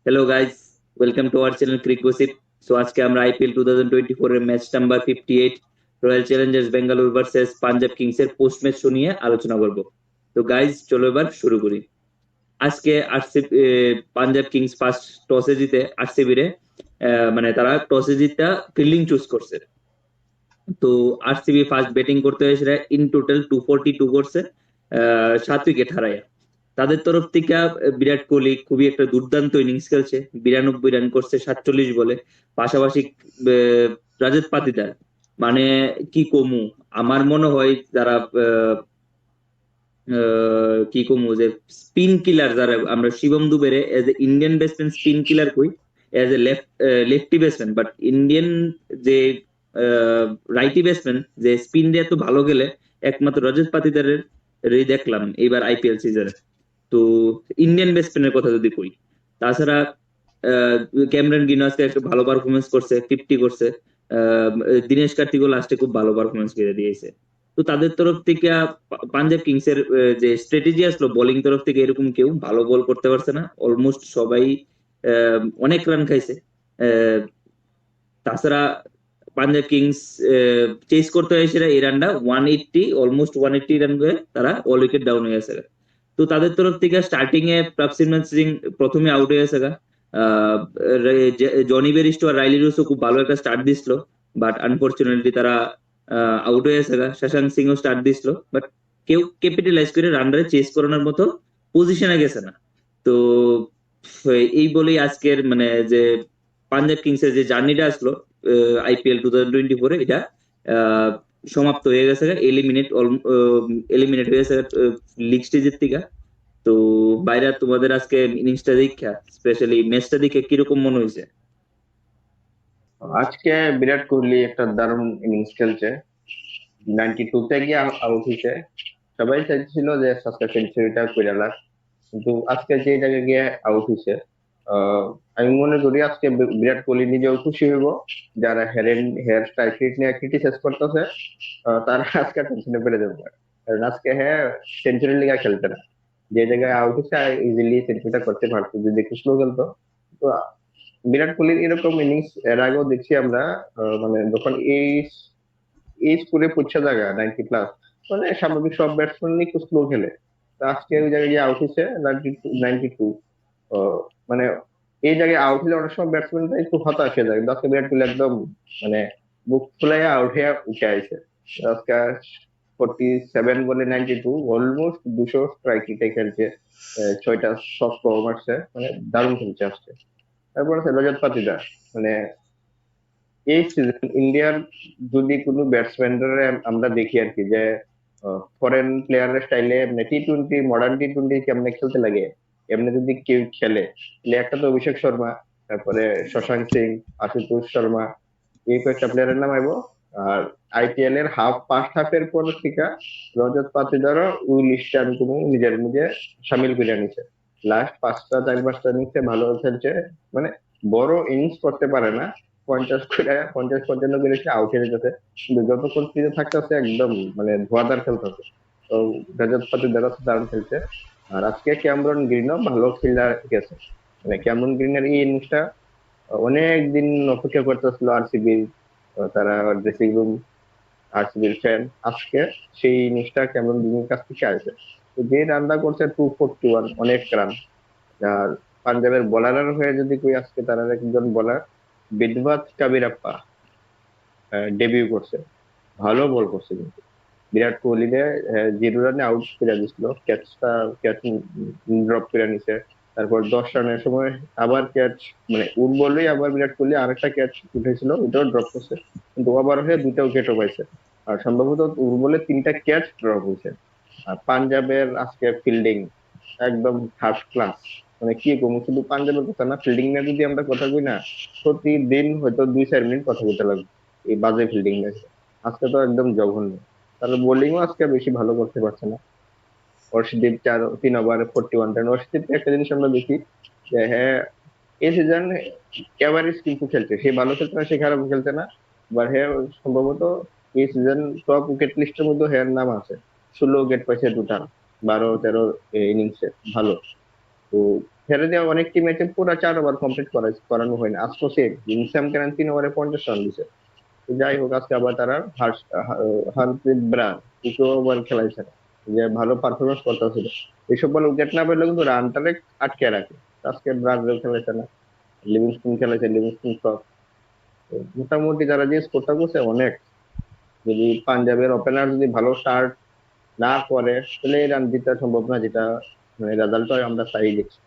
Hello guys, welcome to our channel Crick Gossip. So আজকে আমরা IPL 2024 এর match number 58 Royal Challengers Bengaluru versus Punjab Kings এর post match show নিয়ে আলোচনা করব। তো গাইস, চলো এবার শুরু করি। আজকে আরসিবি পাঞ্জাব কিংস ফার্স্ট টসে জিতে আরসিবি রে মানে তারা টসে জিতে ফিল্ডিং চুজ করছে। তো আরসিবি ফার্স্ট ব্যাটিং করতে হয়েছে, ইন টোটাল 242 করছে, 7 উইকেট হারায়। তাদের তরফ থেকে বিরাট কোহলি খুবই একটা দুর্দান্ত ইনিংস খেলছে, 92 রান করছে 47 বলে। পাশাপাশি রাজত পাতিদার, মানে কি কমু, আমার মনে হয় যারা কি কমু যে স্পিন কিলার যারা আমরা শিবম দুবেরে as a Indian batsman spin killer কই, as a lefty batsman, but Indian যে রাইটি ব্যাটসম্যান যে স্পিন দিয়ে এত ভালো গেলে একমাত্র রজত পাতিদারের দেখলাম এইবার আইপিএল সিজনে। তো ইন্ডিয়ান ব্যাটসম্যানের কথা যদি কই, তাছাড়া আহ, ক্যামেরন গ্রিন আজকে একটা ভালো পারফরমেন্স করছে, 50 করছে। আহ, দীনেশ কার্তিকও লাস্টে খুব ভালো পারফরমেন্স করে দিয়েছে। তো তাদের তরফ থেকে পাঞ্জাব কিংস এর যে স্ট্র্যাটেজি আসলো বোলিং তরফ থেকে, এরকম কেউ ভালো বল করতে পারছে না, অলমোস্ট সবাই অনেক রান খাইছে। আহ, তাছাড়া পাঞ্জাব কিংস চেস করতে হয়েছে এই রানটা 180, অলমোস্ট 180 রান করে তারা অল উইকেট ডাউন হয়ে গেছে। তো তাদের তরফ থেকে স্টার্টিং এ প্রাপসিমরন সিং প্রথমে আউট হয়ে গেছে। আহ, জনি বেরিস্টো আর রাইলি রুসো খুব ভালো একটা স্টার্ট দিছিল, বাট আনফরচুনেটলি তারা আউট হয়ে গেছে। শশাঙ্ক সিংও স্টার্ট দিছিল, বাট কেউ ক্যাপিটালাইজ করে রানরে চেস করানোর মতো পজিশনে গেছে না। তো এই বলেই আজকের মানে যে পাঞ্জাব কিংস এর যে জার্নিটা আসলো আইপিএল 2024 এটা আহ, সমাপ্ত হয়ে গেছে, এলিমিনেট হয়ে গেছে লিগ স্টেজের থেকে। তো বাইরে তোমাদের আজকে ইনিংসটা দেখা, স্পেশালি ম্যাচটা দেখে কিরকম মনে হয়েছে? আজকে বিরাট কোহলি একটা দারুণ ইনিংস খেলছে। 92 তে গিয়ে আউট হয়েছে। সবাই চাইছিল যে আজকে সেঞ্চুরিটা করে লাগ, কিন্তু আজকে যে জায়গায় গিয়ে আউট হয়েছে, আমি মনে করি আজকে বিরাট কোহলি নিজেও খুশি হইব। যারা হেয়ার স্টাইল নিয়ে ক্রিটিসাইজ করতেছে, তারা আজকে টেনশনে পেরে যাবে। কারণ আজকে হ্যাঁ, সেঞ্চুরি লিগা খেলতে না, যে জায়গায় আউট হয়েছে ইজিলি সেঞ্চুরিটা করতে পারতো যদি একটু স্লো খেলতো। তো বিরাট কোহলির এরকম ইনিংস এর আগেও দেখছি আমরা। মানে যখন এই এই স্কোরে পৌঁছা জায়গা 90+, মানে স্বাভাবিক সব ব্যাটসম্যান একটু স্লো খেলে। তো আজকে ওই জায়গায় গিয়ে আউট হয়েছে 92। মানে এই জায়গায় আউট হলে অনেক সময় ব্যাটসম্যানটা একটু হতাশ হয়ে যায়, কিন্তু আজকে বিরাট কোহলি একদম মানে বুক ফুলাইয়া আউট হয়ে উঠে আসে। আজকে 47 বলে 92, অলমোস্ট 200 স্ট্রাইক রেটে খেলছে। 6টা শর্ট মারছে, মানে দারুণ খেলছে আজকে। তারপর আছে রজত পাতিদার। মানে এই সিজন ইন্ডিয়ার যদি কোনো ব্যাটসম্যানদের আমরা দেখি আর কি, যে ফরেন প্লেয়ারের স্টাইলে মানে টি-20, মডার্ন টি-20 কেমনে খেলতে লাগে, এমনি যদি কেউ খেলে তাহলে একটা তো অভিষেক শর্মা, তারপরে শশাঙ্ক সিং, আশুতোষ শর্মা, এই কয়েকটা প্লেয়ারের নাম আইবো। আর আইপিএল এর ফার্স্ট হাফের পর থেকে রজত পাতিদারও ওই লিস্টে আমি কোনো নিজের নিজে সামিল করে নিছে। লাস্ট 5টা 4 5টা ইনিংসে ভালো খেলছে। মানে বড় ইনিংস করতে পারে না, 50 করে 50 55 করে আউট হয়ে যেতেছে, কিন্তু যতক্ষণ ফ্রিজে থাকতেছে একদম মানে ধোয়াধার খেলতেছে। তো রজত পাতিদার দারুণ খেলছে। আর আজকে ক্যামরন গ্রিনও ভালো খেলা গেছে। মানে ক্যামরন গ্রিনের এই ইনিংসটা অনেক দিন অপেক্ষা করতেছিল আরসিবি, তারা ড্রেসিং রুম, আরসিবির ফ্যান। আজকে সেই ইনিংসটা ক্যামরন গ্রিনের কাছ থেকে আসে। তো যে রানটা করছে 241, অনেক রান। আর পাঞ্জাবের বোলারের হয়ে যদি কই, আজকে তারা একজন বোলার বিদবাত কাবিরাপ্পা ডেবিউ করছে, ভালো বল করছে কিন্তু। বিরাট কোহলিকে 0 রানে আউট করে দিছিল, ক্যাচ ড্রপ করে নিছে। তারপর 10 রানের সময় আবার ক্যাচ, মানে উড বললেই আবার বিরাট কোহলি আরেকটা ক্যাচ উঠেছিল, ওটাও ড্রপ করছে, কিন্তু ওভার হয়ে 2টা উইকেটও পাইছে। আর সম্ভবত উড বলে 3টা ক্যাচ ড্রপ হয়েছে। আর পাঞ্জাবের আজকে ফিল্ডিং একদম ফার্স্ট ক্লাস। মানে কি কমু, শুধু পাঞ্জাবের কথা না, ফিল্ডিং নিয়ে যদি আমরা কথা কই না, প্রতিদিন হয়তো 2 4 মিনিট কথা বলতে লাগবে এই বাজে ফিল্ডিং নিয়ে। আজকে তো একদম জঘন্য। তাহলে বোলিংও আজকে বেশি ভালো করতে পারছে না। অর্শদীপ 3 ওভারে 41 রান। অর্শদীপ একটা জিনিস আমরা দেখি যে হ্যাঁ, এই সিজন এভারেজ কিন্তু খেলছে, সে ভালো খেলছে না, সে খারাপ খেলছে না। বা হ্যাঁ, সম্ভবত এই সিজন টপ উইকেট লিস্টের মধ্যে হ্যার নাম আছে। 16 উইকেট পাইছে 2টা 12 13 ইনিংসে, ভালো। তো ছেড়ে দেওয়া অনেক টিম আছে পুরো 4 ওভার কমপ্লিট করানো হয় না। আজকে সে জিনসাম কেন 3 ওভারে 50 রান দিছে। তো যাই হোক আজকে আবার তারা হারপ্রিত ব্রান 2 ওভার খেলাইছে না, যে ভালো পারফরমেন্স করতেছিল। এইসব বলে উইকেট না পেলে কিন্তু রানটাকে আটকে রাখে। আজকে ব্রাজিল খেলেছে না, লিভিংস্টোন খেলেছে, লিভিংস্টোন ফ্লপ। মোটামুটি তারা যে স্কোরটা করছে অনেক, যদি পাঞ্জাবের ওপেনার যদি ভালো স্টার্ট না করে তাহলে এই রান জিতা সম্ভব না, যেটা মানে রেজাল্ট আমরা তাই দেখছি।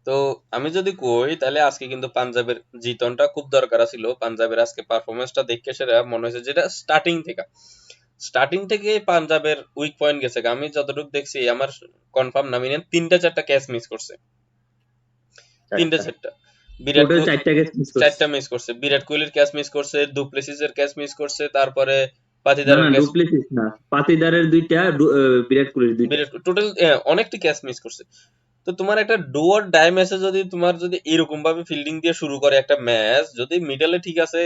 তো আমি যদি কই তাহলে আজকে কিন্তু পাঞ্জাবের জিতনটা খুব দরকার ছিল। পাঞ্জাবের আজকে পারফরমেন্সটা দেখে সেটা মনে হয়েছে, যেটা স্টার্টিং থেকে পাঞ্জাবের উইক পয়েন্ট গেছে। আমি যতটুকু দেখছি, আমার কনফার্ম না মিনিমাম 3টা 4টা ক্যাচ মিস করছে, 3টা চারটা। 4টা। বিরাট টোটাল কোহলি 4টা ক্যাচ মিস করছে। 4টা মিস করছে, বিরাট কোহলির ক্যাচ মিস করছে, ডুপ্লেসিসের ক্যাচ মিস করছে, তারপরে না না, পাতিদারের ক্যাচ, ডুপ্লেসিস না, পাতিদারের 2টা, বিরাট কোহলির 2টা। বিরাট টোটাল অনেকটি ক্যাচ মিস করছে। তো তোমার একটা ডু অর ডাই ম্যাচে যদি তোমার যদি এরকম ভাবে ফিল্ডিং দিয়ে শুরু করে একটা ম্যাচ, যদি মিডলে ঠিক আছে,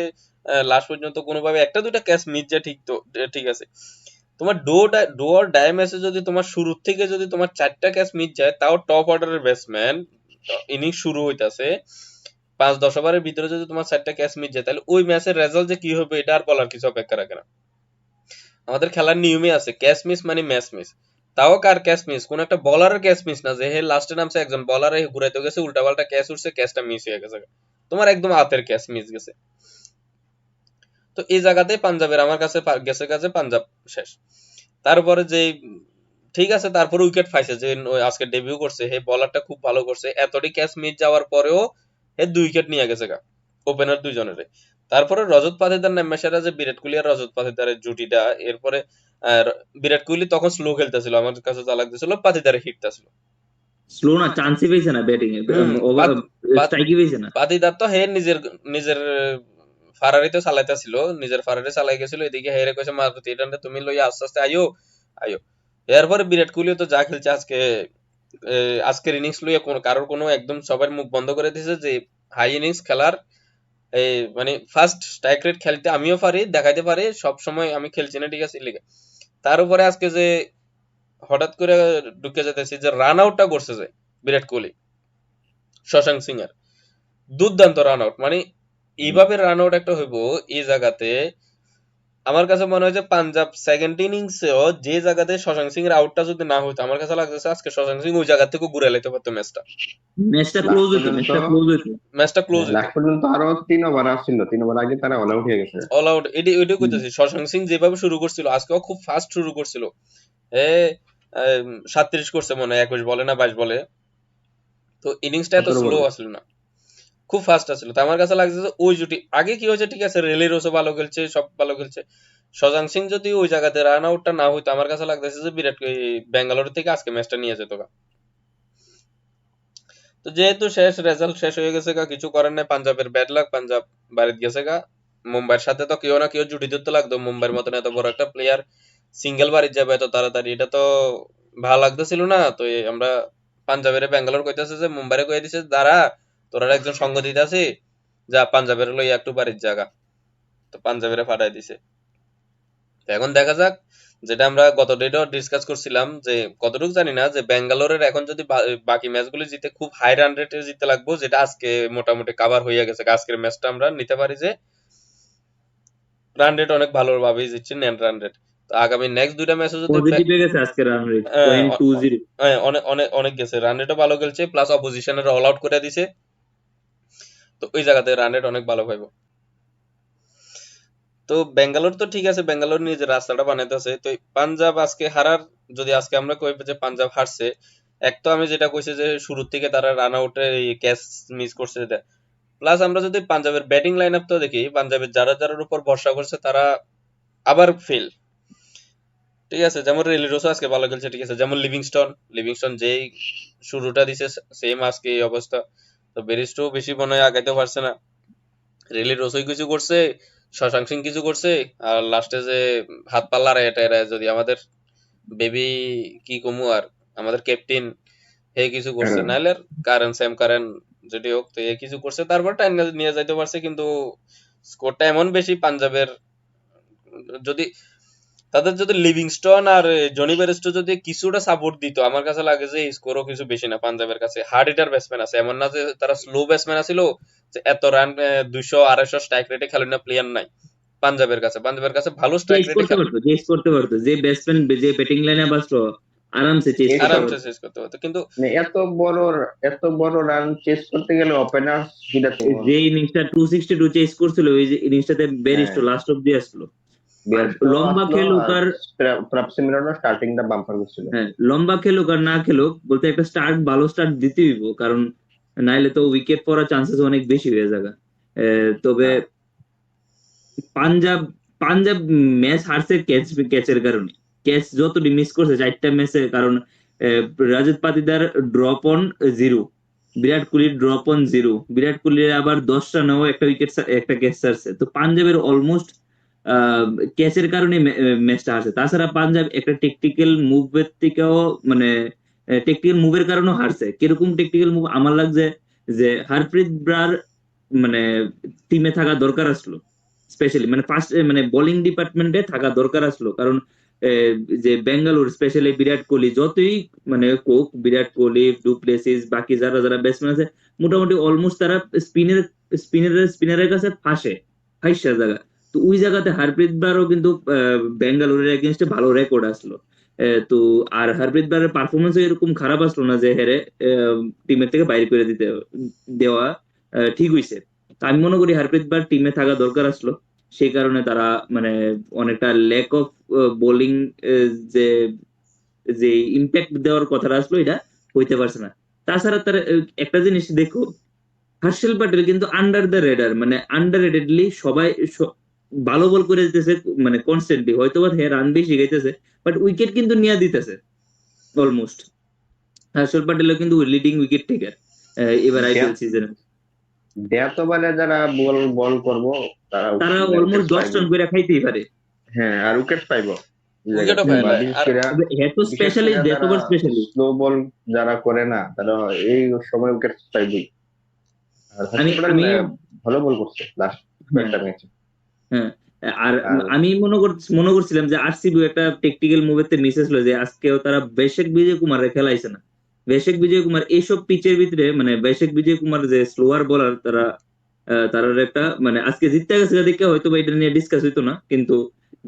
লাস্ট পর্যন্ত কোনোভাবে একটা দুইটা ক্যাচ মিস যায়, ঠিক তো ঠিক আছে। তোমার ডু অর ডাই ম্যাচে যদি তোমার শুরু থেকে যদি তোমার 4টা ক্যাচ মিস যায়, তাও টপ অর্ডারের ব্যাটসম্যান, ইনিংস শুরু হইতাছে 5-10 ওভারের ভিতরে যদি তোমার 4টা ক্যাচ মিস যায়, তাহলে ওই ম্যাচের রেজাল্ট যে কি হবে এটা আর বলার কিছু অপেক্ষা রাখে না। আমাদের খেলার নিয়মে আছে ক্যাচ মিস মানে ম্যাচ মিস। তাও কার ক্যাচ মিস, কোন একটা বলারের ক্যাচ মিস না যে হে লাস্টে নামছে একজন বলার ঘুরাইতে গেছে, উল্টা পাল্টা ক্যাচ উঠছে, ক্যাচটা মিস হয়ে গেছে, তোমার একদম হাতের ক্যাচ মিস গেছে। তো এই জায়গাতে পাঞ্জাবের আমার কাছে গেছে পাঞ্জাব শেষ। তারপরে যে ঠিক আছে, তারপরে উইকেট পাইছে, যে আজকে ডেবিউ করছে হে, বলারটা খুব ভালো করছে, এতটি ক্যাচ মিস যাওয়ার পরেও হে 2 উইকেট নিয়ে গেছে ওপেনার দুইজনের। তারপরে রজত পাতিদার নামে সেরা যে বিরাট কোহলি আর রজত পাতিদারের জুটিটা, এরপরে আর বিরাট কোহলি তখন স্লো খেলতেছিল, আমার কাছে যা লাগতেছিল পাতিদারে হিটতেছিল। স্লো না, চান্সই পেয়েছে না ব্যাটিং এ, হুম ওভার স্ট্রাইকই পেয়েছে না। পাতিদার তো হে নিজের নিজের ফারারিতে চালাইতেছিল, নিজের ফারারি চালাই গেছিল, এদিকে হেরে কইছে মারুতি এটা তুমি লইয়া আস্তে আস্তে আইও আইও। এরপরে বিরাট কোহলিও তো যা খেলছে আজকে, আজকের ইনিংস লইয়া কোনো কারোর কোনো একদম সবার মুখ বন্ধ করে দিয়েছে যে হাই ইনিংস খেলার এই মানে ফার্স্ট স্ট্রাইক রেট খেলতে আমিও পারি, দেখাইতে পারি, সব সময় আমি খেলছি না, ঠিক আছে লিগে। তার উপরে আজকে যে হঠাৎ করে ঢুকে যেতেছি যে রান আউটটা করছে যে বিরাট কোহলি শশাঙ্ক সিং এর, দুর্দান্ত রান আউট, মানে এইভাবে রান আউট একটা হইব এই জায়গাতে। আমার কাছে মনে হয় যে পাঞ্জাব সেকেন্ড ইনিংসেও যে জায়গাতে শশাঙ্ক সিং এর আউটটা যদি না হইতো, আমার কাছে লাগতেছে আজকে শশাঙ্ক সিং ওই জায়গা থেকে ঘুরে লাইতে পারতো ম্যাচটা, ম্যাচটা লাস্ট ক্লোজ হইতো, পর্যন্ত ম্যাচটা ক্লোজ হইতো। ম্যাচটা ক্লোজ হইতো। লাস্ট পর্যন্ত আরো 3 ওভার আসছিল, 3 ওভার আগে তারা অল আউট হয়ে গেছে। অল আউট, এটাই হুম। কইতেছি, শশাঙ্ক সিং যেভাবে শুরু করছিল আজকেও খুব ফাস্ট শুরু করছিল। এ 37 করছে মনে হয় 21 বলে না 22 বলে। তো ইনিংসটা এত 17 স্লো বলে। আসলে না, খুব ফাস্ট আসছিল। তো আমার কাছে লাগছে যে ওই জুটি আগে কি হয়েছে, ঠিক আছে রেলি রোসও ভালো খেলছে, সব ভালো খেলছে, শশাঙ্ক সিং যদি ওই জায়গাতে রান আউটটা না হইতো, আমার কাছে লাগতেছে যে বিরাট কোহলি ব্যাঙ্গালোর থেকে আজকে ম্যাচটা নিয়ে যেত গা। তো যেহেতু শেষ রেজাল্ট শেষ হয়ে গেছে গা, কিছু করার নাই, পাঞ্জাবের ব্যাড লাক, পাঞ্জাব বাড়িতে গেছে গা। মুম্বাইয়ের সাথে তো কেউ না কেউ জুটি ধরতে লাগতো, মুম্বাইয়ের মতন এত বড় একটা প্লেয়ার সিঙ্গেল বাড়িতে যাবে এত তাড়াতাড়ি, এটা তো ভালো লাগতেছিল না। তো আমরা পাঞ্জাবের ব্যাঙ্গালোর কইতাছে যে মুম্বাইরে কয়ে দিছে দাঁড়া, তোরা একজন সঙ্গ দিতে আছে, যা পাঞ্জাবের লইয়া একটু বাড়ির জায়গা। তো পাঞ্জাবের ফাটাই দিছে। তো এখন দেখা যাক, যেটা আমরা গত ডেটও ডিসকাস করছিলাম যে কতটুকু জানি না, যে ব্যাঙ্গালোরের এখন যদি বাকি ম্যাচগুলো জিতে খুব হাই রান রেটে জিততে লাগবো, যেটা আজকে মোটামুটি কাভার হয়ে গেছে। আজকের ম্যাচটা আমরা নিতে পারি যে রান রেট অনেক ভালোভাবেই জিতছি, নেন রান রেট। তো আগামী নেক্সট 2টা ম্যাচে যদি পজিটিভে গেছে আজকে রান রেট হ্যাঁ, 0.20। অনেক অনেক অনেক গেছে, রান রেটও ভালো খেলছে, প্লাস অপোজিশনের অল আউট করে দিছে। তো ওই জায়গাতে রান রেট অনেক ভালো পাইবো। তো বেঙ্গালোর তো ঠিক আছে, বেঙ্গালোর নিজের রাস্তাটা বানাইতেছে। তো পাঞ্জাব আজকে হারার, যদি আজকে আমরা কই যে পাঞ্জাব হারছে, এক তো আমি যেটা কইছি যে শুরুর থেকে তারা রান আউটে ক্যাচ মিস করছে, প্লাস আমরা যদি পাঞ্জাবের ব্যাটিং লাইন আপ তো দেখি, পাঞ্জাবের যারা যারার উপর ভরসা করছে তারা আবার ফেল। ঠিক আছে, যেমন রেলি রোসো আজকে ভালো খেলছে, ঠিক আছে, যেমন লিভিংস্টন যেই শুরুটা দিছে সেম আজকে এই অবস্থা। তো বেরিস্টো বেশি মনে হয় আগাইতে পারছে না, রেলি রোসই কিছু করছে, শশাঙ্ক সিং কিছু করছে, আর লাস্টে যে হাত পাল্লা এটা এরা যদি আমাদের বেবি কি কমু আর আমাদের ক্যাপ্টেন হে কিছু করছে, কারণ নাহলে কারেন স্যাম কারেন যেটি হোক, তো এ কিছু করছে, তারপর টাইম নিয়ে যাইতে পারছে। কিন্তু স্কোরটা এমন বেশি পাঞ্জাবের, যদি তাদের যদি লিভিংস্টন আর জনি বেরেস্টো যদি কিছুটা সাপোর্ট দিত, আমার কাছে লাগে যে স্কোরও কিছু বেশি না পাঞ্জাবের কাছে। হার্ড হিটার ব্যাটসম্যান আছে, এমন না যে তারা স্লো ব্যাটসম্যান আছিল, যে এত রান 200-250 স্ট্রাইক রেটে খেলে না প্লেয়ার নাই পাঞ্জাবের কাছে ভালো স্ট্রাইক চেস রেটে করতে খেলে, পারতো, চেস করতে পারতো, যে ব্যাটসম্যান যে ব্যাটিং লাইনে বাসলো আরামসে চেস এই করতে সব আরামসে পারতো। চেস করতে পারতো। কিন্তু মানে এত বড় রান চেস করতে গেলে ওপেনার দুইটা ছিল। যে ইনিংসটা 262 চেস করছিল, ওই যে ইনিংসটাতে হ্যাঁ, বেরিস্টো লাস্ট অব্দি আসলো। আর বিয়ারস্টো লম্বা আসলো খেলুক আর আর প্রাপসিমিরনও স্টার্টিংটা বাম্পার করছিল। হ্যাঁ, লম্বা খেলুক আর না খেলুক, বলতে একটা ভালো স্টার্ট দিতে হইব, কারণ নাইলে তো উইকেট পড়ার চান্সেস অনেক বেশি হয়ে যাবে। তবে হ্যাঁ, পাঞ্জাব পাঞ্জাব ম্যাচ হারছে ক্যাচের কারণে। ক্যাচ যতটি মিস করছে 4টা ম্যাচে, কারণ রাজত পাতিদার ড্রপ অন 0, বিরাট কোহলির ড্রপ অন 0, বিরাট কোহলির আবার 10 রানেও একটা উইকেট একটা ক্যাচ ছাড়ছে। তো পাঞ্জাবের অলমোস্ট ক্যাচের কারণে ম্যাচটা হারছে। তাছাড়া পাঞ্জাব একটা টেকটিক্যাল মুভের থেকেও, মানে টেকটিক্যাল মুভের কারণেও হারছে। কিরকম টেকটিক্যাল মুভ আমার লাগছে, যে হারপ্রীত ব্রার মানে টিমে থাকা দরকার আসলো, স্পেশালি মানে ফার্স্ট মানে বোলিং ডিপার্টমেন্টে থাকা দরকার আসলো, কারণ যে বেঙ্গালুর স্পেশালি বিরাট কোহলি যতই মানে কোক, বিরাট কোহলি, ডুপ্লেসিস, বাকি যারা যারা ব্যাটসম্যান আছে, মোটামুটি অলমোস্ট তারা স্পিনারের কাছে ফাঁসা জায়গা। তো ওই জায়গাতে হারপ্রীত ব্রারও কিন্তু বেঙ্গালুরের এগেনস্টে ভালো রেকর্ড আসলো। তো আর হারপ্রীত ব্রারের পারফরমেন্স এরকম খারাপ আসলো না যে হেরে টিমের থেকে বাইরে করে দেওয়া ঠিক হইছে। তো আমি মনে করি হারপ্রীত ব্রার টিমে থাকা দরকার আসলো, সেই কারণে তারা মানে অনেকটা ল্যাক অফ বোলিং, যে যে ইম্প্যাক্ট দেওয়ার কথাটা আসলো, এটা হইতে পারছে না। তাছাড়া তারা একটা জিনিস দেখো, হর্ষল প্যাটেল কিন্তু আন্ডার দ্য রেডার, মানে আন্ডার রেটেডলি সবাই ভালো বল করে দিতেছে, মানে কনস্ট্যান্টলি, হয়তো বা রান বেশি গাইতেছে, বাট উইকেট কিন্তু নিয়ে দিতেছে অলমোস্ট। হর্ষল প্যাটেলও কিন্তু লিডিং উইকেট টেকার এবার আইপিএল সিজনে। ডেথ ওভারে যারা বল বল করবো তারা তারা উইকেট অলমোস্ট 10 পাইবো। রান করে খাইতেই পারে। হ্যাঁ, আর উইকেট পাইবো এই উইকেটও জায়গাতে। হুম। ফেলায়। আর এত বিশেষ স্পেশালি, করে এত যারা স্পেশালি স্লো বল যারা করে না, তারা এই সময় উইকেট পাইবই। আর আমি হর্ষল প্যাটেল আমি ভালো বল করছে লাস্ট হ্যাঁ, কয়েকটা ম্যাচে। হ্যাঁ। আর আর আমি মনে করছিলাম যে আরসিবি একটা টেকটিক্যাল মুভেতে মিসেস হলো, যে আজকেও তারা বেশেক বিজয় কুমার খেলাইছে না। বেশেক বিজয় কুমার এইসব পিচের ভিতরে, মানে বেশেক বিজয় কুমার যে স্লোয়ার বোলার, তারা তার একটা মানে আজকে জিততে গেছে দেখে হয়তো বা এটা নিয়ে ডিসকাস হইতো না, কিন্তু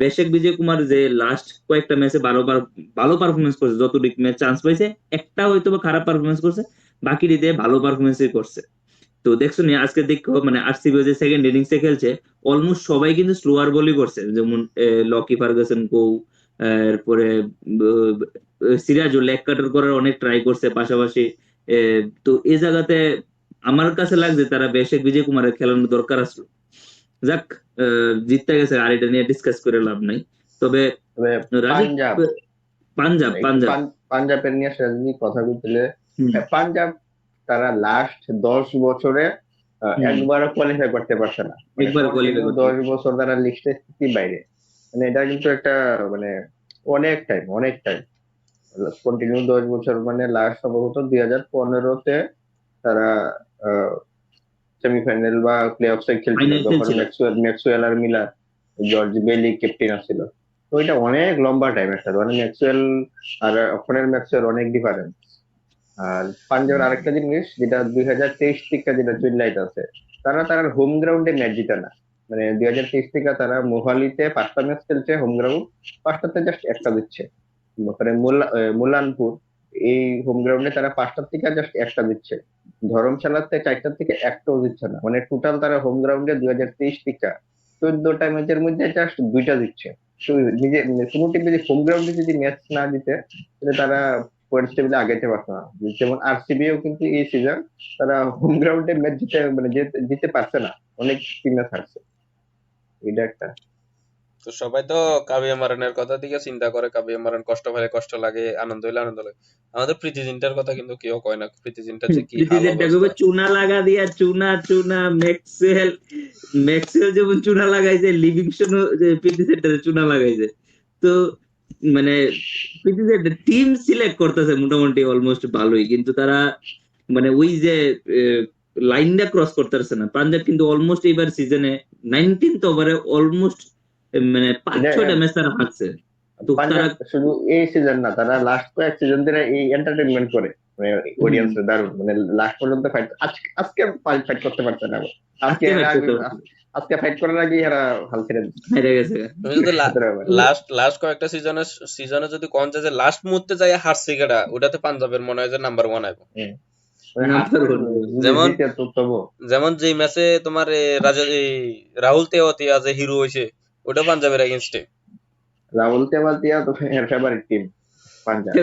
বেশেক বিজয় কুমার যে লাস্ট কয়েকটা ম্যাচে ভালো পারফরমেন্স করছে, যতটুকু ম্যাচ চান্স পাইছে একটা হয়তো বা খারাপ পারফরমেন্স করছে, বাকি দিতে ভালো পারফরমেন্সই করছে। তো দেখছো নি আজকে দেখো, মানে আরসিবি যে সেকেন্ড ইনিংসে খেলছে, অলমোস্ট সবাই কিন্তু স্লোয়ার বলই করছে, যেমন লকি ফার্গুসন কো, এরপরে সিরাজও লেগ কাটার করার অনেক ট্রাই করছে পাশাপাশি। তো এই জায়গাতে আমার কাছে লাগছে তারা বেশেক বিজয় কুমারের খেলানোর দরকার আসলো। যাক, জিততে গেছে, আর এটা নিয়ে ডিসকাস করে লাভ নাই। তবে তবে রাজীব, পাঞ্জাব, পাঞ্জাব একটু পাঞ্জাব পাঞ্জাবের নিয়ে যদি কথা বলতে, হুম, পাঞ্জাব তারা লাস্ট 10 বছরে হুম, একবারও কোয়ালিফাই করতে পারছে না। মানে একবার কোয়ালিফাই কন্টিনিউ করতে 10 বছর তারা লিস্টে স্থিতি বাইরে। মানে এটা কিন্তু একটা মানে অনেক টাইম কন্টিনিউ 10 বছর, মানে লাস্ট সম্ভবত 2015-তে তারা সেমিফাইনাল বা প্লে অফসে খেলছিল, ফাইনাল যখন খেলছিল। ম্যাক্সওয়েল আর মিলার, জর্জ বেলি ক্যাপ্টেন ছিল। তো এটা অনেক লম্বা টাইম একটা, মানে ম্যাক্সওয়েল আর ওখানের ম্যাক্সওয়েল অনেক ডিফারেন্স। আর পাঞ্জাবের আরেকটা জিনিস যেটা 2023 থেকে যেটা চলে আছে, তারা তার হোম গ্রাউন্ডে ম্যাচ জিতে না। মানে 2023 থেকে তারা মোহালিতে 5টা ম্যাচ খেলছে হোম গ্রাউন্ড, 5টাতে জাস্ট একটা দিচ্ছে। মানে মুলানপুর, এই হোম গ্রাউন্ডে তারা 5টার থেকে জাস্ট একটা দিচ্ছে। ধরমশালাতে 4টার থেকে একটাও দিচ্ছে না। মানে টোটাল তারা হোম গ্রাউন্ডে 2023 থেকে 14টা ম্যাচের মধ্যে জাস্ট 2টা দিচ্ছে। তো নিজে মানে কোনো টিম যদি হোম গ্রাউন্ডে যদি ম্যাচ না দিতে, তাহলে তারা পয়েন্টস টেবিলে আগাইতে পারতো না। যেমন আরসিবিও কিন্তু এই সিজন তারা হোম গ্রাউন্ডে ম্যাচ দিতে পারছে না, অনেক টিম ম্যাচ হারছে। এটা একটা। তো সবাই তো কাবিয়া মারানের কথা দিকে চিন্তা করে, কাবিয়া মারান কষ্ট পেলে কষ্ট লাগে, আনন্দ হইলে আনন্দ লাগে। আমাদের প্রীতি জিন্টার কথা কিন্তু কেউ কয় না, প্রীতি জিন্টার যে কি হাল প্রীতিদের অবস্থা। ডাকবে চুনা লাগা দিয়া, চুনা চুনা ম্যাক্সওয়েল যেমন চুনা লাগাইছে, লিভিংস্টোন প্রীতি সেন্টারে চুনা লাগাইছে। তো মানে প্রীতি সেন্টার টিম সিলেক্ট করতেছে মোটামুটি অলমোস্ট ভালোই, কিন্তু তারা মানে ওই যে লাইনটা ক্রস করতে পারছে না। পাঞ্জাব কিন্তু অলমোস্ট এবার সিজনে 19th ওভারে অলমোস্ট মানে পাঁচ এটা ছয়টা ম্যাচ তারা হারছে। তো তারা পাঞ্জাব শুধু এই সিজন না, তারা লাস্ট কয়েক সিজন ধরে এই এন্টারটেইনমেন্ট করে, মানে অডিয়েন্স দারুণ, মানে লাস্ট পর্যন্ত ফাইট। আজকে ফাইট করতে পারছে না, আজকে আজকে এরা ফাইট করতে পারছে আজকে ফাইট করার আগে এরা হাল ছেড়ে দিচ্ছে। হেরে গেছে। তুমি যদি তো লাস্ট কয়েকটা সিজনে যদি কোন যায় যে লাস্ট মুহূর্তে যায় হারছে কেডা, ওটাতে পাঞ্জাবের মনে হয় যে নাম্বার 1 আইবো। মানে নাম্বার হাতে 1 যেমন জিতে তো তবু যেমন যে ম্যাচে তোমার রাহুল তেওয়াতিয়া যে হিরো হইছে, ওটা পাঞ্জাবের এগেইনস্টে। রাহুল তেবাতিয়া তো এর ফেভারিট টিম পাঞ্জাব।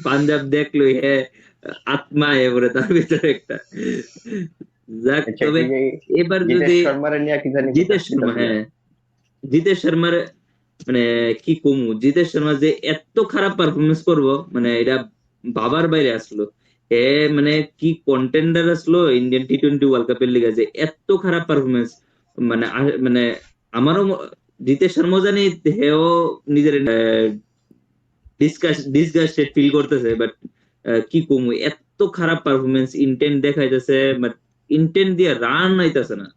পাঞ্জাব দেখলো আত্মা এবারে তার ভিতরে একটা। যাক, আচ্ছা, তবে এবার জিতেশ যদি শর্মার নিয়ে কি জানি জিতেশ শর্মা, হ্যাঁ জিতেশ শর্মার মানে কি কমু, জিতেশ শর্মা যে এত খারাপ পারফরমেন্স করবো মানে এটা ভাবার বাইরে আসলো। এ মানে কি কন্টেন্ডার আসলো ইন্ডিয়ান টি-20 ওয়ার্ল্ড কাপের লিগে, যে এত খারাপ পারফরমেন্স। মানে মানে আমারও জিতেশ শর্মা জানি হেও নিজের ডিসগাস্টেড ফিল করতেছে, বাট কি কমু এত খারাপ পারফরমেন্স, ইন্টেন্ট দেখাইতেছে, বাট ইন্টেন্ট দিয়ে রান আইতাছে না,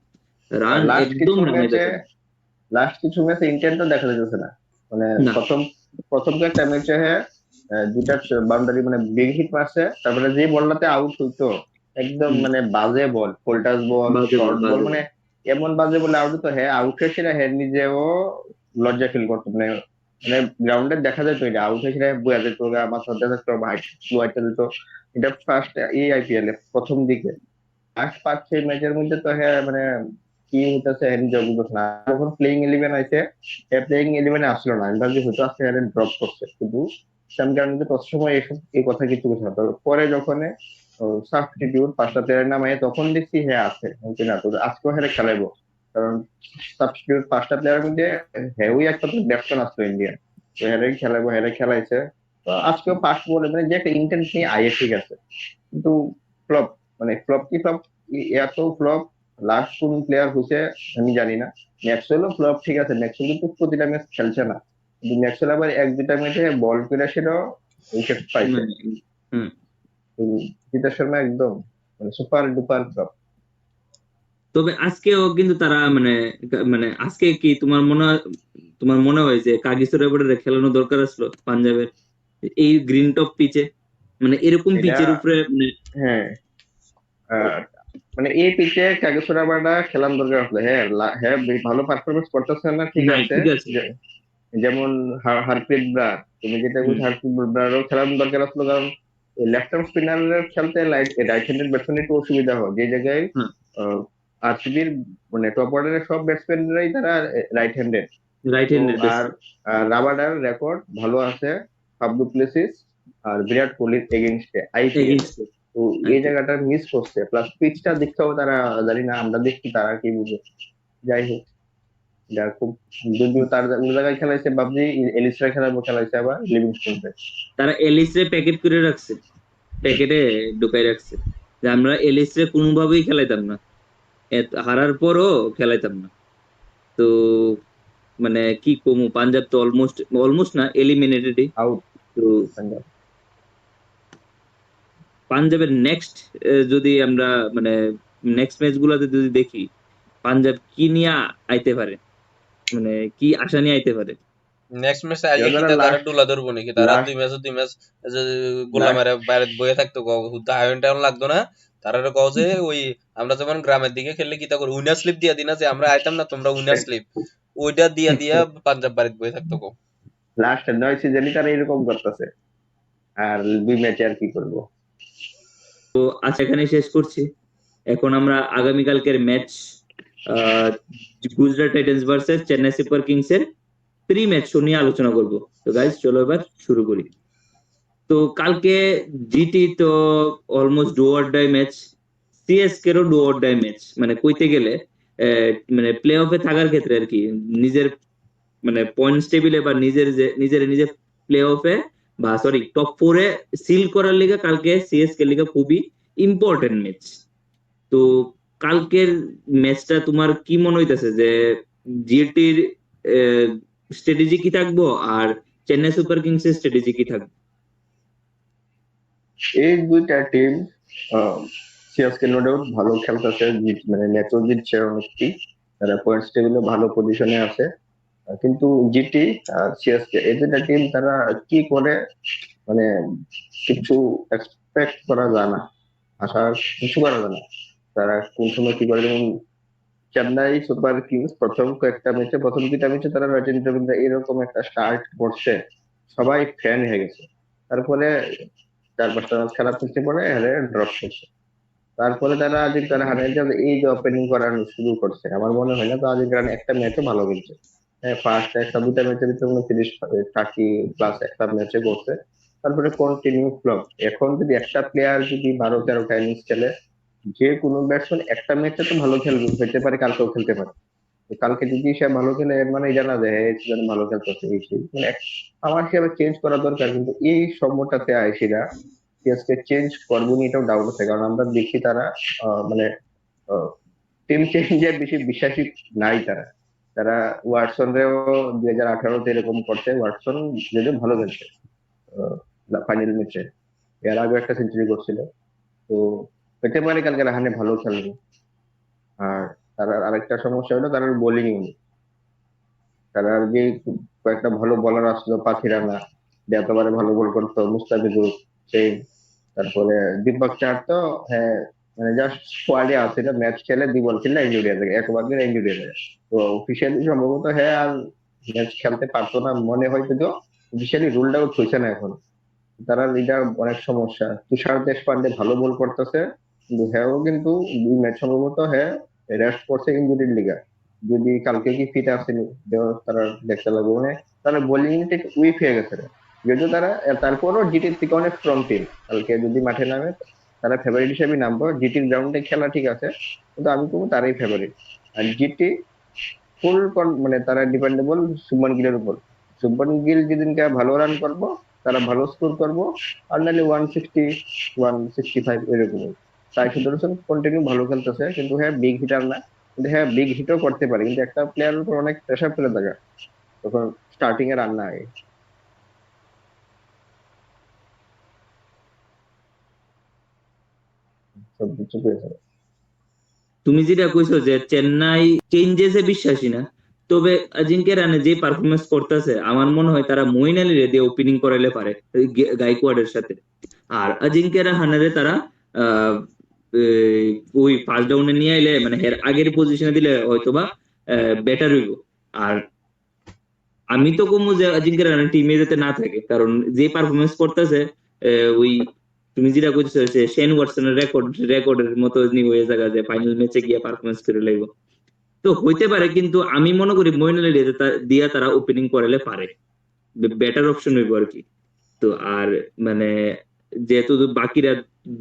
রান লাস্ট একদম কিছু রান ম্যাচে আইতাছে না। ইন্টেন্টও দেখা যাচ্ছে না। মানে না প্রথম প্রথম একটা ম্যাচে দুইটা বাউন্ডারি মানে বিগ হিট মারছে, তারপরে যে বলটাতে আউট হইতো একদম হুম, মানে বাজে বল, ফুলটাস বল, বাজে বল শর্ট বল, বাজে মানে বল। এমন বাজে বলে আউট হতো, হ্যাঁ আউট হয়েছে না, হ্যাঁ নিজেও লজ্জা ফিল করতো। মানে মানে গ্রাউন্ডে দেখা যেত এটা আউট হয়েছে, বয়া যেত গা, মাথা যেত, হাইট দিত। এটা ফার্স্ট এই আইপিএল এ প্রথম দিকে লাস্ট 5-6 ম্যাচের মধ্যে তো হ্যাঁ মানে কি হইতেছে হ্যাঁ নিজে বুঝতেছে না। যখন প্লেইং ইলেভেন আছে, প্লেইং ইলেভেনে আসলো না, আমি ভাবছি হয়তো আজকে হ্যাঁ ড্রপ করছে, কিন্তু আমি কারণ প্রথম সময় এইসব এই কথা কিছু বুঝতে না। পরে যখন সাবস্টিটিউট 5টা প্লেয়ার নামায় তখন দেখছি হ্যাঁ আছে, কিন্তু না তো আজকেও হ্যাঁ খেলাইবো, কারণ সাবস্টিটিউট 5টা প্লেয়ারের মধ্যে হ্যাঁ ওই একটা ব্যাটসম্যান আসতো ইন্ডিয়ান, তো হ্যাঁ খেলাইবো, হ্যাঁ খেলাইছে। তো আজকেও ফার্স্ট বলে মানে যে একটা ইন্টেন্স নিয়ে আয়ে ঠিক আছে, কিন্তু ফ্লপ, মানে ফ্লপ কি ফ্লপ, এত ফ্লপ লাস্ট কোন প্লেয়ার হয়েছে আমি জানি না। ম্যাক্সওয়েলও ফ্লপ ঠিক আছে, ম্যাক্সওয়েল কিন্তু প্রতিটা ম্যাচ খেলছে না, কিন্তু ম্যাক্সওয়েল আবার এক দুটা ম্যাচে বল করে সেটাও উইকেট পাইছে। মানে হুম। তো জিতেশ শর্মা একদম মানে সুপার ডুপার ফ্লপ। তবে আজকেও কিন্তু তারা মানে মানে আজকে কি তোমার মনে হয় যে কাগিসো রবার্টের খেলানো দরকার আসলো পাঞ্জাবের এই গ্রিন টপ পিচে, মানে এরকম এটা পিচের উপরে মানে হ্যাঁ আহ, মানে এই পিচে কাগিসোরাবাড়া খেলার দরকার আসলে, হ্যাঁ হ্যাঁ ভালো পারফরমেন্স করতেছে না ঠিক নাই আছে, ঠিক আছে। যেমন হারপ্রীত ব্রার, তুমি যেটা হুম, বলছো হারপ্রীত ব্রারও খেলার দরকার আসলো, কারণ লেফট আর্ম স্পিনারের খেলতে রাইট হ্যান্ডেড ব্যাটসম্যান একটু অসুবিধা হয়, যে জায়গায় হ্যাঁ আরসিবির মানে টপ অর্ডারের সব ব্যাটসম্যানরাই তারা রাইট হ্যান্ডেড। রাইট তো হ্যান্ডেড আর ব্যাটসম্যান রাবাডার রেকর্ড ভালো আছে ফাফ ডু প্লেসিস আর বিরাট কোহলির এগেনস্টে আইপিএল। এগেইনস্ট তো এই জায়গাটা মিস করছে, প্লাস পিচটা দেখতেও তারা জানি না, আমরা দেখছি তারা কি বুঝে। যাই হোক, যা খুব, যদিও তার অন্য জায়গায় খেলাইছে ভাবছি এলিসরা খেলাবো, খেলাইছে আবার লিভিংস্টোনকে। তারা এলিস রে প্যাকেট করে রাখছে, প্যাকেটে ঢুকাই রাখছে, যে আমরা এলিস রে কোনোভাবেই খেলাইতাম না, হারার পরও খেলাইতাম না। তো মানে কি কমু, পাঞ্জাব তো অলমোস্ট অলমোস্ট না এলিমিনেটেডই। আউট তো পাঞ্জাব। পাঞ্জাবের নেক্সট যদি আমরা মানে নেক্সট ম্যাচ গুলাতে যদি দেখি পাঞ্জাব কি নিয়ে আইতে পারে, মানে কি আশা নিয়ে আইতে পারে। নেক্সট ম্যাচে আইয়া কি যারা তারা লাস্ট ডুলা ধরবো নাকি, তারা লাস্ট দুই ম্যাচ যে গোল্লা লাস্ট মারে বাইরে বয়ে থাকতো, হুদ্দা হাইন টাউন লাগতো না। তারা কও যে ওই আমরা যেমন গ্রামের দিকে খেললে কি তা করে উইনার স্লিপ দিয়া দিনা যে আমরা আইতাম না, তোমরা উইনার স্লিপ, ওইটা দিয়া দিয়া পাঞ্জাব বাড়িতে বয়ে থাকতো কও। লাস্ট 9 সিজনই তারা এরকম করতেছে, আর 2 ম্যাচে আর কি করবো। তো আজ এখানে শেষ করছি। এখন আমরা আগামীকালকের match Gujarat Titans versus Chennai Super Kings এর প্রি ম্যাচ শো নিয়ে আলোচনা করব। তো গাইজ চলো এবার শুরু করি। তো কালকে জিটি তো almost do or die match, CSK রও ডু অর ডাই ম্যাচ, মানে কইতে গেলে মানে প্লে অফে থাকার ক্ষেত্রে আর কি, নিজের মানে পয়েন্টস টেবিলে বা নিজে প্লে অফে বা সরি টপ 4-এ সিল করার লিগে কালকে সিএসকে লিগে খুবই ইম্পর্টেন্ট ম্যাচ। তো কালকের ম্যাচটা তোমার কি মনে হইতেছে যে জিটির স্ট্র্যাটেজি কি থাকবো আর চেন্নাই সুপার কিংস এর স্ট্র্যাটেজি কি থাকবে? এই দুইটা টিম সিএসকে নো ডাউট ভালো খেলতেছে, মানে ম্যাচও জিতছে অনেকটি, তারা পয়েন্টস টেবিলে ভালো পজিশনে আছে। কিন্তু জিটি আর সিএসকে এই দুটা টিম তারা কি করে মানে কিছু এক্সপেক্ট করা যায় না, আশা কিছু করা যায় না। তারা কোন সময় কি করে, যেমন চেন্নাই সুপার কিংস প্রথম কয়েকটা ম্যাচে, প্রথম দুইটা ম্যাচে তারা রজনী রবীন্দ্র এরকম একটা স্টার্ট করছে, সবাই ফ্যান হয়ে গেছে। তারপরে 4-5টা ম্যাচ খারাপ খেলতে পরে হেরে ড্রপ করছে। তারপরে তারা আজিঙ্কার হারায় যে এই যে ওপেনিং করানো শুরু করছে, আমার মনে হয় না তো আজিঙ্কার একটা ম্যাচও ভালো খেলছে। হ্যাঁ, ফার্স্ট একটা দুটা ম্যাচের ভিতরে কোনো 30+ একটা ম্যাচে করছে, তারপরে কন্টিনিউ ফ্লপ। এখন যদি একটা প্লেয়ার যদি 12-13টা ইনিংস খেলে, যে কোনো ব্যাটসম্যান একটা ম্যাচে তো ভালো খেলবে, হতে পারে কালকেও খেলতে পারে। তো কালকে যদি সে ভালো খেলে এর মানে জানা যায় হ্যাঁ, সে যেন ভালো খেলতেছে এই সেই, মানে আমার হিসাবে চেঞ্জ করা দরকার। কিন্তু এই সময়টাতে আইসিরা সিএসকে চেঞ্জ করবো নি, এটাও ডাউট আছে। কারণ আমরা দেখি তারা মানে টিম চেঞ্জের বেশি বিশ্বাসী নাই তারা। তারা ওয়াটসন রেও 2018-তে এরকম করছে, ওয়াটসন যদিও ভালো খেলছে ফাইনাল ম্যাচে, এর আগে একটা সেঞ্চুরি করছিল। তো হতে পারে কালকে রাহানে ভালো খেলবে। আর তার আরেকটা সমস্যা হলো তার বোলিং ইউনিট। তারা যে কয়েকটা ভালো বলার আসলো, পাখিরানা যে এতবারে ভালো বল করতো, মুস্তাফিজুর সেই, তারপরে দীপক চার তো হ্যাঁ, মানে জাস্ট স্কোয়াডে আছে, ম্যাচ খেলে 2 বল খেললে ইনজুরি হয়ে যায়, একবার করে ইনজুরি হয়ে যায়। তো অফিসিয়ালি সম্ভবত হ্যাঁ আর ম্যাচ খেলতে পারতো না মনে হয়, তো অফিসিয়ালি রুলড আউট হয়েছে না এখন। তারা এটা অনেক সমস্যা। তুষার দেশপান্ডে ভালো বল করতেছে, কিন্তু হ্যাঁ কিন্তু 2 ম্যাচ সম্ভবত হ্যাঁ রেস্ট করছে ইনজুরির লিগা। যদি কালকে কি ফিট আসেনি তারা দেখতে লাগবে, মানে তারা বোলিং ঠিক উইক হয়ে গেছে। যদিও তারা তারপরও জিটির থেকে অনেক স্ট্রং টিম, কালকে যদি মাঠে নামে তারা ফেভারিট হিসেবে নামবো। জিটির গ্রাউন্ডে খেলা ঠিক আছে, কিন্তু আমি বলবো তারাই ফেভারিট। আর জিটি ফুল মানে তারা ডিপেন্ডেবল শুভমান গিলের উপর। শুভমান গিল যেদিনকে ভালো রান করবো, তারা ভালো স্কোর করবো। আর নাহলে 160, 165 এরকম। তাই সুদর্শন কন্টিনিউ ভালো খেলতেছে, কিন্তু হ্যাঁ বিগ হিটার না। কিন্তু হ্যাঁ বিগ হিটও করতে পারে, কিন্তু একটা প্লেয়ারের উপর অনেক প্রেশার ফেলে থাকে তখন স্টার্টিং এ রান না হয়। সব কিছু পেয়েছে। তুমি যেটা কইছো যে চেন্নাই চেঞ্জেসে বিশ্বাসী না, তবে আজিঙ্কে রানে যে পারফরমেন্স করতেছে আমার মনে হয় তারা মইন আলী দিয়ে ওপেনিং করাইলে পারে গাইকোয়াডের সাথে। আর আজিঙ্কে রাহানে তারা আহ এই, ওই ফার্স্ট ডাউনে নিয়ে এলে মানে এর আগের পজিশনে দিলে হয়তোবা বেটার হইব। আর আমি তো কমু যে আজিঙ্কে রাহানে টিমে যাতে না থাকে, কারণ যে পারফরমেন্স করতেছে ওই তুমি যেটা কইছো যে শেন ওয়াটসনের রেকর্ডের মতো নি হয়ে জায়গা যে ফাইনাল ম্যাচে গিয়ে পারফরমেন্স করে লাগবে। তো হইতে পারে, কিন্তু আমি মনে করি মইন আলী দিয়া তারা ওপেনিং করালে পারে, বেটার অপশন হইব আর কি। তো আর মানে যেহেতু বাকিরা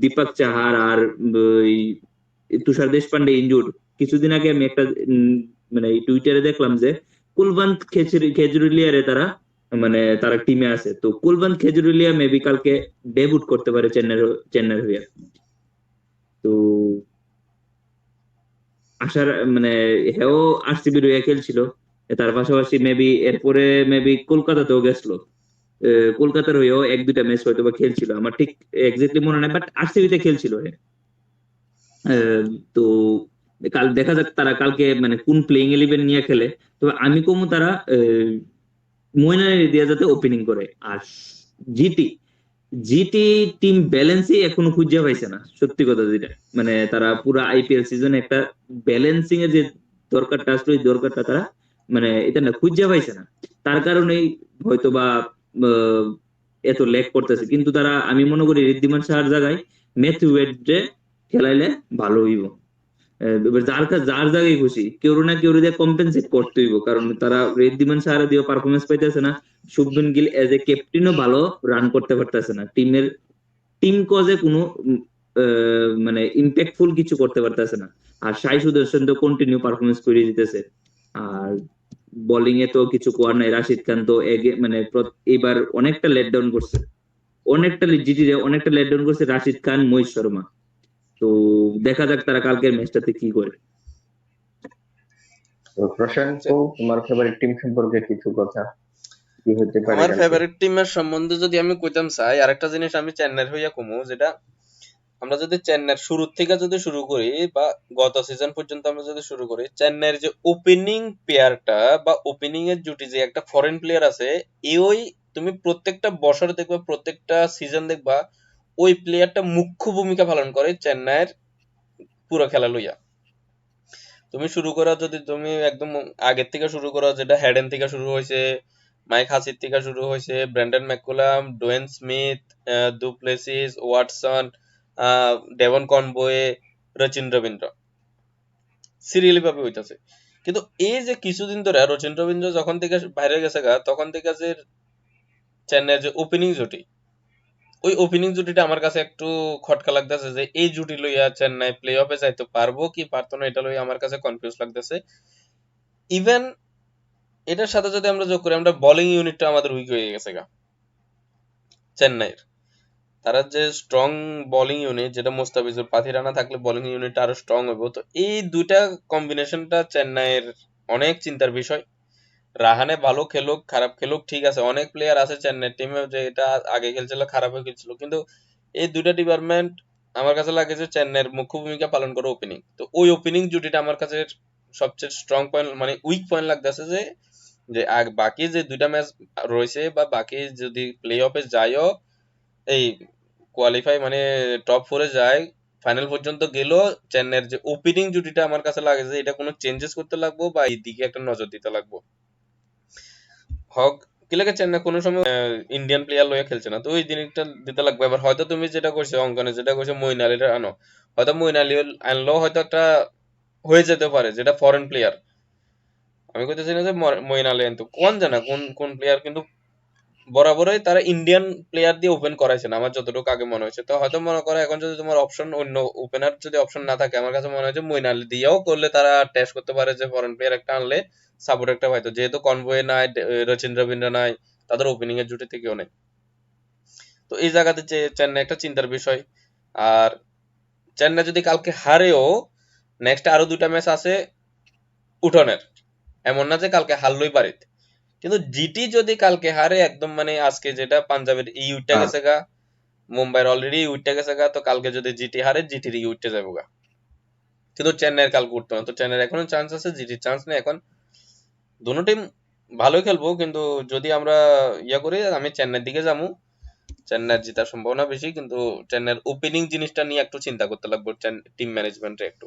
দীপক চাহার আর ওই তুষার দেশপান্ডে ইনজুর্ড, কিছুদিন আগে আমি একটা মানে টুইটারে দেখলাম যে কুলবন্ত খেজুরিলিয়ারে তারা মানে তারা টিমে আছে। তো কুলবন্ত খেজুরিলিয়া মেবি কালকে ডেবিউট করতে পারে চেন্নাইয়ের হয়ে। তো আসার মানে হেও আরসিবি রয়ে খেলছিল, তার পাশাপাশি মেবি এরপরে মেবি কলকাতাতেও গেছিল। কলকাতার হয়েও 1-2টা ম্যাচ হয়তো বা খেলছিল, আমার ঠিক এক্স্যাক্টলি মনে নাই, বাট আরসিবি তে খেলছিল হে। আহ, তো কাল দেখা যাক তারা কালকে মানে কোন প্লেইং ইলেভেন নিয়ে খেলে। তবে আমি কমু তারা মইন আলী দিয়া যাতে ওপেনিং করে। আর জিটি জিটি টিম ব্যালেন্সই এখনো খুঁজে পাইছে না, সত্যি কথা যেটা। মানে তারা পুরো আইপিএল সিজনে একটা ব্যালেন্সিং এর যে দরকারটা আসলে ওই দরকারটা তারা মানে এটা না খুঁজে পাইছে না। তার কারণেই হয়তোবা আহ, এত ল্যাগ করতেছে। কিন্তু তারা আমি মনে করি ঋদ্ধিমান সাহার জায়গায় ম্যাথিউ ওয়েডরে খেলাইলে ভালো হইব। এবার যার জায়গায় খুশি কেউ না কেউ দিয়ে কম্পেনসেট করতে হইব, কারণ তারা ঋদ্ধিমান সাহারা দিয়ে পারফরমেন্স পাইতেছে না। শুভমান গিল এজ এ ক্যাপ্টেনও ভালো রান করতে পারতেছে না, টিম কজে কোনো মানে ইম্প্যাক্টফুল কিছু করতে পারতেছে না। আর সাই সুদর্শন তো কন্টিনিউ পারফরমেন্স করে দিতেছে। আর বোলিং এ তো কিছু করার নাই, রাশিদ খান তো মানে এবার অনেকটা লেট ডাউন করছে, অনেকটা জিটি রে অনেকটা লেট ডাউন করছে রাশিদ খান, মহিষ শর্মা। তো দেখা যাক তারা কালকের ম্যাচটাতে কি করে। তো প্রশান্ত, যে তোমার ফেভারিট টিম সম্পর্কে কিছু কথা, কি হতে পারে আমার কালকে? ফেভারিট টিমের সম্বন্ধে যদি আমি কইতাম চাই, আরেকটা জিনিস আমি চেন্নাইয়ের হইয়া কমু, যেটা আমরা যদি চেন্নাইয়ের শুরুর থেকে যদি শুরু করি বা গত সিজন পর্যন্ত আমরা যদি শুরু করি, চেন্নাইয়ের যে ওপেনিং পেয়ারটা বা ওপেনিং এর জুটি যে একটা ফরেন প্লেয়ার আছে, ওই তুমি প্রত্যেকটা বছর দেখবা, প্রত্যেকটা সিজন দেখবা ওই প্লেয়ারটা মুখ্য ভূমিকা পালন করে চেন্নাইয়ের পুরো খেলা লইয়া। তুমি শুরু করো, যদি তুমি একদম আগের থেকে শুরু করো, যেটা হেডেন থেকে শুরু হয়েছে, মাইক হাসির থেকে শুরু হয়েছে, Brendon McCullum, Dwayne Smith, du Plessis, Watson, Devon Conway, Rachin Ravindra, serially ভাবে হইতাছে। কিন্তু এই যে কিছুদিন ধরে রচিন রবীন্দ্র যখন থেকে বাইরে গেছে গা, তখন থেকে যে চেন্নাইয়ের যে ওপেনিং জুটি, ওই ওপেনিং জুটিটা আমার কাছে একটু খটকা লাগতেছে, যে এই জুটি লইয়া চেন্নাই প্লে অফে যাইতে পারবো কি পারতো না, এটা লইয়া আমার কাছে কনফিউজ লাগতেছে। ইভেন এটার সাথে যদি আমরা যোগ করি, আমরা বোলিং ইউনিটটা আমাদের উইক হয়ে গেছে গা চেন্নাইয়ের। তারা যে স্ট্রং বোলিং ইউনিট, যেটা মোস্তাফিজুর পাথিরা না থাকলে বোলিং ইউনিটটা আরো স্ট্রং হইব। তো এই দুইটা কম্বিনেশনটা চেন্নাইয়ের অনেক চিন্তার বিষয়। রাহানে ভালো খেলুক খারাপ খেলুক ঠিক আছে, অনেক প্লেয়ার আছে চেন্নাই টিমে যে এটা আগে খেলছিল খারাপ হয়ে খেলছিল, কিন্তু এই দুইটা ডিপার্টমেন্ট আমার কাছে লাগে যে চেন্নাইয়ের মুখ্য ভূমিকা পালন করে ওপেনিং। তো ওই ওপেনিং জুটিটা আমার কাছে সবচেয়ে স্ট্রং পয়েন্ট, মানে উইক পয়েন্ট লাগতেছে, যে যে বাকি যে দুইটা ম্যাচ রয়েছে বা বাকি যদি প্লে অফে যায়ও, এই কোয়ালিফাই মানে টপ ফোরে যায়, ফাইনাল পর্যন্ত গেল, চেন্নাইয়ের যে ওপেনিং জুটিটা আমার কাছে লাগে যে এটা কোনো চেঞ্জেস করতে লাগবো বা এই দিকে একটা নজর দিতে লাগবো। হক কি লাগে চেন্নাই কোনো সময় ইন্ডিয়ান প্লেয়ার লয়ে খেলছে না, তো ওই জিনিসটা দিতে লাগবে। এবার হয়তো তুমি যেটা করছো অঙ্কনে, যেটা করছো মইন আলীর আনো, হয়তো মইন আলী আনলেও হয়তো একটা হয়ে যেতে পারে, যেটা ফরেন প্লেয়ার। আমি কইতেছি না যে মইন আলী আনতো, কোন জানা কোন কোন প্লেয়ার, কিন্তু বরাবরই তারা ইন্ডিয়ান প্লেয়ার দিয়ে ওপেন করাইছে না আমার যতটুকু আগে মনে হয়েছে। তো হয়তো মনে করো এখন যদি তোমার অপশন অন্য ওপেনার যদি অপশন না থাকে, আমার কাছে মনে হয় যে মইন আলী দিয়েও করলে তারা টেস্ট করতে পারে, যে ফরেন প্লেয়ার একটা আনলে সাপোর্ট একটা পাইতো, যেহেতু কনভয়ে নাই, রচিন রবীন্দ্র নাই, তাদের ওপেনিং এর জুটি থেকেও নেই। তো এই জায়গাতে যে চেন্নাই একটা চিন্তার বিষয়। আর চেন্নাই যদি কালকে হারেও, নেক্সট আরো দুইটা ম্যাচ আছে উঠোনের, এমন না যে কালকে হারলই বাড়িতে। কিন্তু জিটি যদি কালকে হারে, একদম মানে আজকে যেটা পাঞ্জাবের ই উইটটা হ্যাঁ, গেছে গা, মুম্বাইয়ের অলরেডি উইটটা গেছে গা, তো কালকে যদি জিটি হারে, জিটির ই উইটটা যাবো গা। কিন্তু চেন্নাইয়ের কালকে উঠতো না, তো চেন্নাইয়ের এখনো চান্স আছে, জিটির চান্স নেই এখন। দুটো টিম ভালোই খেলবো, কিন্তু যদি আমরা ইয়া করি, আমি চেন্নাইয়ের দিকে যাবো। চেন্নাইয়ের জেতার সম্ভাবনা বেশি, কিন্তু চেন্নাইয়ের ওপেনিং জিনিসটা নিয়ে একটু চিন্তা করতে লাগবে টিম ম্যানেজমেন্টে একটু।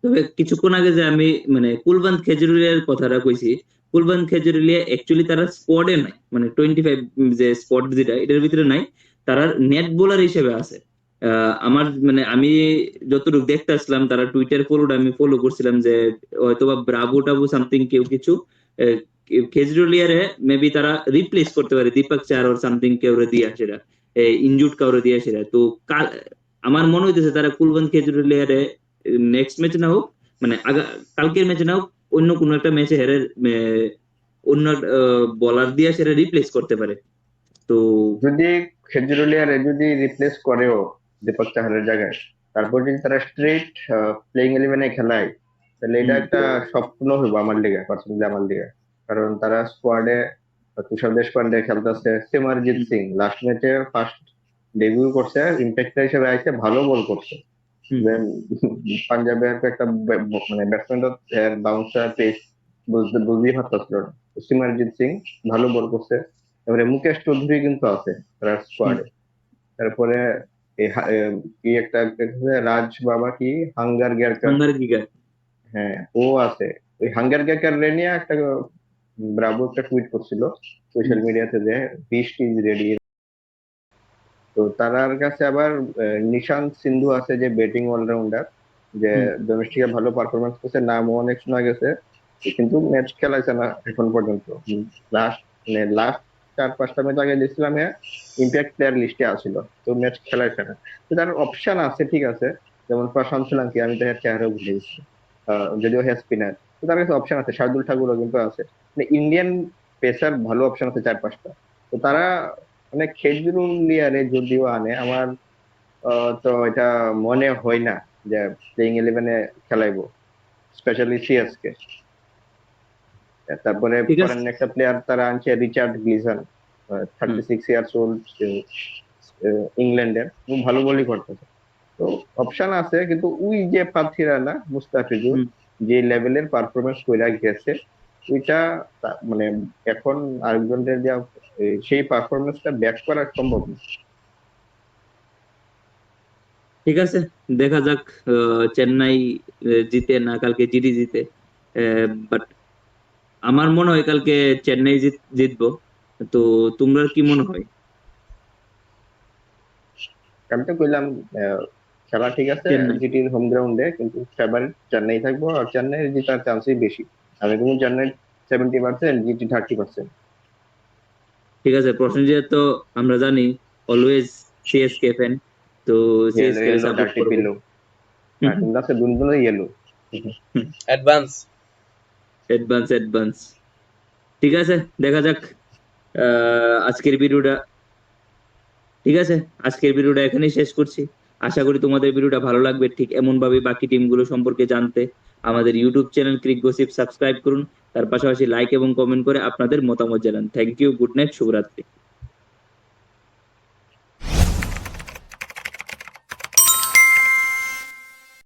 তবে কিছুক্ষণ আগে যে আমি মানে কুলবন্ত খেজুরিয়ার কথাটা কইছি, কুলবন্ত খেজুরিয়া অ্যাকচুয়ালি তারা স্কোয়াডে নাই, মানে 25 যে স্কোয়াড যেটা এটার ভিতরে নাই, তারা নেট বোলার হিসেবে আছে। আমার মানে আমি যতটুকু দেখতে আসলাম, তারা টুইটার ফলোটা আমি ফলো করছিলাম যে হয়তোবা ব্রাভো টাবু সামথিং কেউ কিছু আহ, খেজুরিয়ারে মেবি তারা রিপ্লেস করতে পারে দীপক চার ওর সামথিং কেউ দিয়ে সেটা ইনজুড কাউরে দিয়ে সেটা তো আমার মনে হইতেছে তারা কুলবন্ত খেজুরিয়ারে নেক্সট ম্যাচ না হোক, মানে কালকের ম্যাচে না হোক, অন্য কোনো একটা ম্যাচে হেরে অন্য বলার দিয়ে সেটা রিপ্লেস করতে পারে। তো যদি খেজুরুলিয়ারে যদি রিপ্লেস করেও দীপক চাহারের জায়গায়, তারপর যদি তারা স্ট্রেট প্লেইং ইলেভেনে খেলায়, তাহলে এটা হুম, একটা স্বপ্ন হইব আমার লিগে, পার্সোনালি আমার লিগে। কারণ তারা স্কোয়াডে তুষার দেশপান্ডে খেলতেছে, সিমরজিৎ হুম, সিং লাস্ট ম্যাচে ফার্স্ট ডেবিউ করছে, ইম্প্যাক্টার হিসেবে আইছে, ভালো বল করছে। হুম, দেন পাঞ্জাবের একটা মানে ব্যাটসম্যান এর বাউন্সার পেস বুঝতেই পারতেছিল না। সিমরজিৎ সিং ভালো বল করছে। এবারে মুকেশ চৌধুরী কিন্তু আছে তার হুম, স্কোয়াডে। তারপরে কি একটা রাজ বাবা কি হাঙ্গার গেরকার, হাঙ্গার গিগার। হ্যাঁ ও আছে। ওই হাঙ্গার গেরকার রে নিয়ে একটা ব্রাভো একটা টুইট করছিল সোশ্যাল মিডিয়াতে যে 20 ইজ রেডি। তো তার কাছে আবার নিশান্ত সিন্ধু আছে, যে ব্যাটিং অলরাউন্ডার, যে ডোমেস্টিকে ভালো পারফরমেন্স করছে, নামও অনেক শোনা গেছে, কিন্তু ম্যাচ খেলাইছে না এখন পর্যন্ত। লাস্ট মানে লাস্ট 4-5টা ম্যাচ আগে দেখছিলাম, হ্যাঁ ইম্প্যাক্ট প্লেয়ার লিস্টে আসছিল, তো ম্যাচ খেলাইছে না। তো তার অপশন আছে ঠিক আছে, যেমন প্রশান্ত সোলাঙ্কি, আমি তো চেহারা ভুলে গেছি, যদিও হ্যাঁ স্পিনার, তো তার কাছে অপশন আছে, শার্দুল ঠাকুরও কিন্তু আছে, মানে ইন্ডিয়ান পেসার ভালো অপশন আছে 4-5টা। তো তারা মানে খেজুরুলিয়ারে যদিও আনে, আমার তো এটা মনে হয় না যে প্লেইং ইলেভেনে খেলাইবো, স্পেশালি সিএসকে। তারপরে ঠিক আছে। ফরেন একটা প্লেয়ার তারা আনছে, রিচার্ড গ্লিজন, হুম, 36 ইয়ার্স ওল্ড, ইংল্যান্ডের, ও ভালো বলই করতেছে। তো অপশন আছে, কিন্তু ওই যে প্রার্থীরা না, মুস্তাফিজুর হুম। যে লেভেলের পারফরমেন্স কইরা গেছে, ওইটা মানে এখন আরেকজনের যা সেই পারফরমেন্সটা ব্যাক করা সম্ভব না। ঠিক আছে, দেখা যাক চেন্নাই জিতে না কালকে জিডি জিতে। বাট আমার মনে হয় কালকে চেন্নাই জিতবো। তো তোমরা কি মনে হয়? আমি তো কইলাম আহ, খেলা ঠিক আছে চেন্নাই। জিটির হোম গ্রাউন্ডে, কিন্তু ফেভারিট চেন্নাই থাকবো, আর চেন্নাই জেতার চান্সই বেশি। আমি কিন্তু চেন্নাই 70%, জিটি 30%। ঠিক আছে, প্রসেনজিৎ তো আমরা জানি অলওয়েজ সিএসকে ফ্যান, তো ইয়েলো সিএসকে ইয়েলো সাপোর্ট 30 করবো। পিলো। হ্যাঁ, কিন্তু আছে দুটো ইয়েলো। অ্যাডভান্স। Advance advance. ঠিক আছে, দেখা যাক আজকের ভিডিওটা। ঠিক আছে, আজকের ভিডিওটা এখানেই শেষ করছি। আশা করি তোমাদের ভিডিওটা ভালো লাগবে, ঠিক এমন ভাবে বাকি টিমগুলো সম্পর্কে জানতে আমাদের YouTube channel Crick gossip subscribe করুন। তার পাশাপাশি লাইক এবং কমেন্ট করে আপনাদের মতামত জানান। থ্যাংক ইউ, গুড নাইট, শুভরাত্রি।